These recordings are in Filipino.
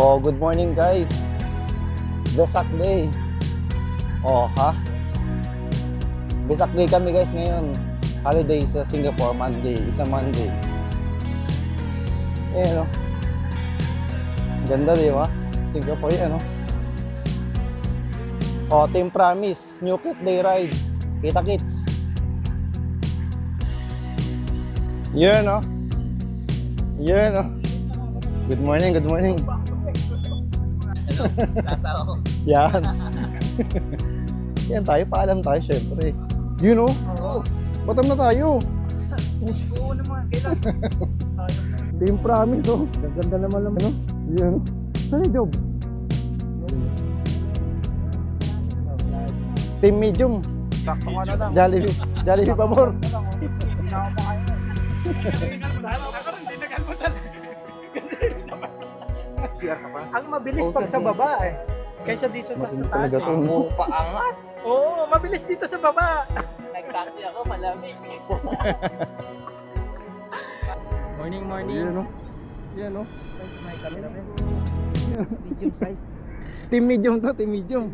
Oh, good morning guys. Vesak Day. Oh, ha? Vesak Day kami guys ngayon. Holiday sa Singapore, Monday. It's a Monday. Eh, no? Ganda, di ba? Singapore yan, no? Oh, Team Promise. New Kit Day Ride. Kita kits. Yun, no? Yun, no? Good morning, good morning. Yan. Yan tayo, paalam tayo syempre. You know? Batam na tayo. Oo naman, kailan? Team Promise, oh. Ganda naman lang, ano? Yan. Saan yung job? Team Medium. Sakto ka na lang. Jollibee pabor. Hindi na ako makain. Ako rin, dinagal mo talaga. CR ka pa? Ang mabilis pag sa baba eh. Kaysa dito sa Matindi taas. talaga to, no? Paangat. Oo, mabilis dito sa baba. Nag-taxi ako, malamig. Morning, morning. Yan, no? Yan, no? May camera rin. Medium size. Team Medium to, Team Medium.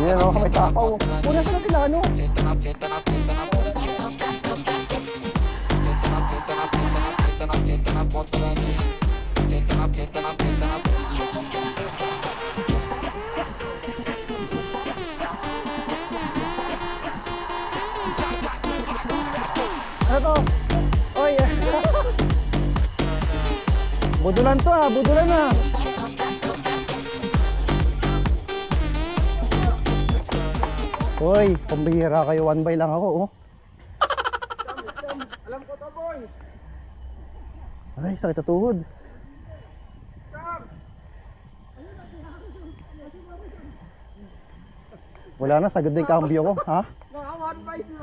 Yan, no? May tapaw. Una sa sila, ano? Ano to? Oy! Budulan to, ah! Budulan na! Hoy, pambihira kayo, 1 by lang ako, oh. Alam ko to, boy. Aray, sakit na tuhod. Wala na, sagad na yung cambio ko, ha? Nakawan pa si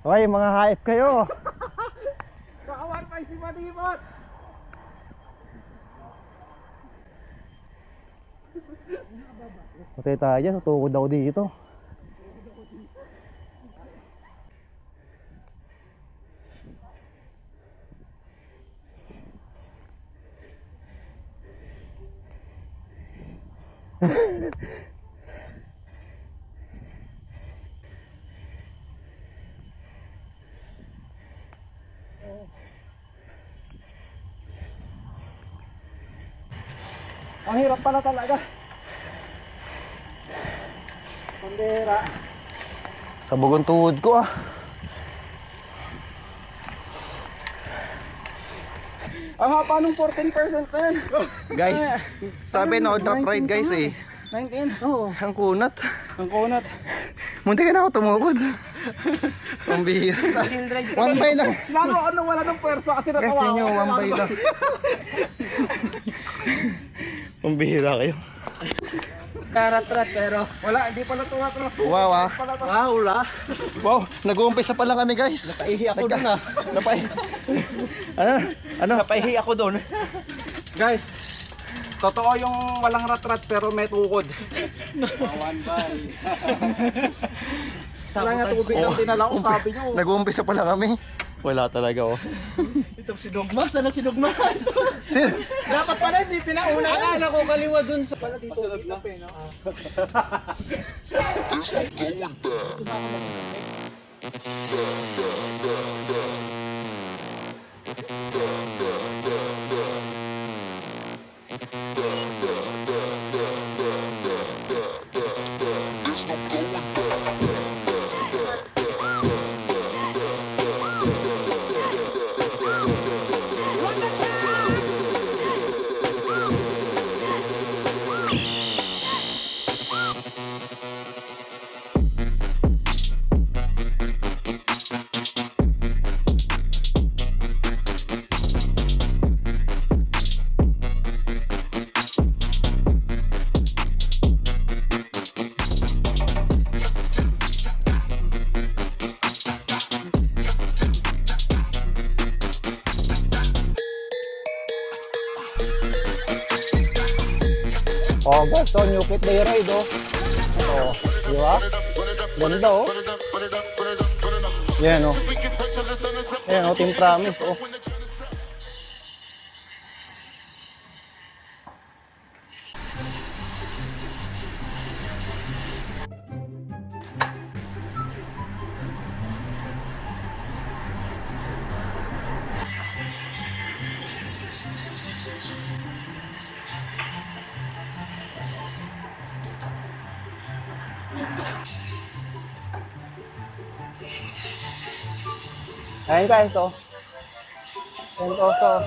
Okay, mga hype kayo. Nakawan pa si Madimot. Patay tayo dyan, tutukod ako dito. Ang hirap pala talaga. Pambihira. Sabog ang tuhod ko, ah. Ang haba nung 14% na yun. Guys, sabi na drop ride guys eh. 19? Oo. Ang kunat. Ang kunat. Munti ka na ako tumukod. Pambihira. 1 by lang. Lalo ako nang wala ng pwersa kasi natawa Kasi ako. nyo, 1 by lang. Pambihira kayo. Karat-rat pero wala, hindi pala tumatrat. Wow, ah. Wow, wala. Wow, nag-uumpisa pa lang kami guys. Napaihi ako dun ah. Ano? Napaihi ako doon. Guys, totoo yung walang rat-rat pero may tukod. One by. Wala nga tubig ang tinala ko, sabi nyo. Nag-uumpisa pa lang kami. Wala talaga, oh. Itong sinugma, sana sinugma. Sir, Dapat pala hindi pinauna. Akala ko kaliwa dun sa... Pala dito, pasunod lang. No? Oh, guys, so new kit day ride, oh. Oh, di ba? Ganda, oh. Yan, oh. Yan, oh, Team Promise, oh. Ayan guys, oh. Ayan to, so.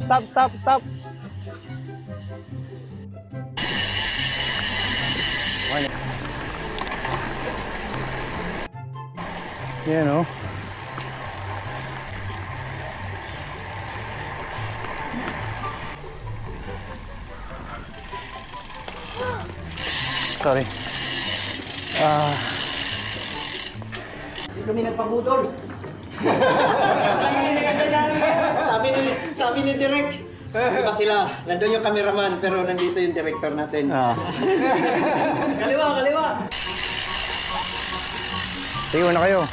Stop, stop, stop. Ayan, oh. Sorry. Hindi kami nagpabutol. sabi ni Direk. Iba sila. Nandun yung cameraman pero nandito yung director natin. Kaliwa. Sige, una kayo.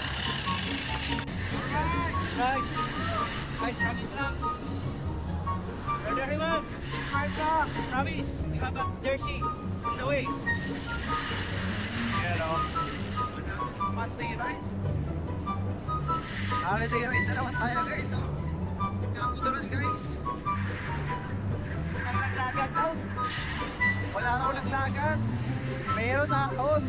Right, promise lang. Brother Riman, promise, you have a jersey on the way. Yan o. Monday ride. Holiday ride na naman tayo guys. Nagkabutulan guys. Ang laglagan daw. Wala na akong laglagan. Meron na akon.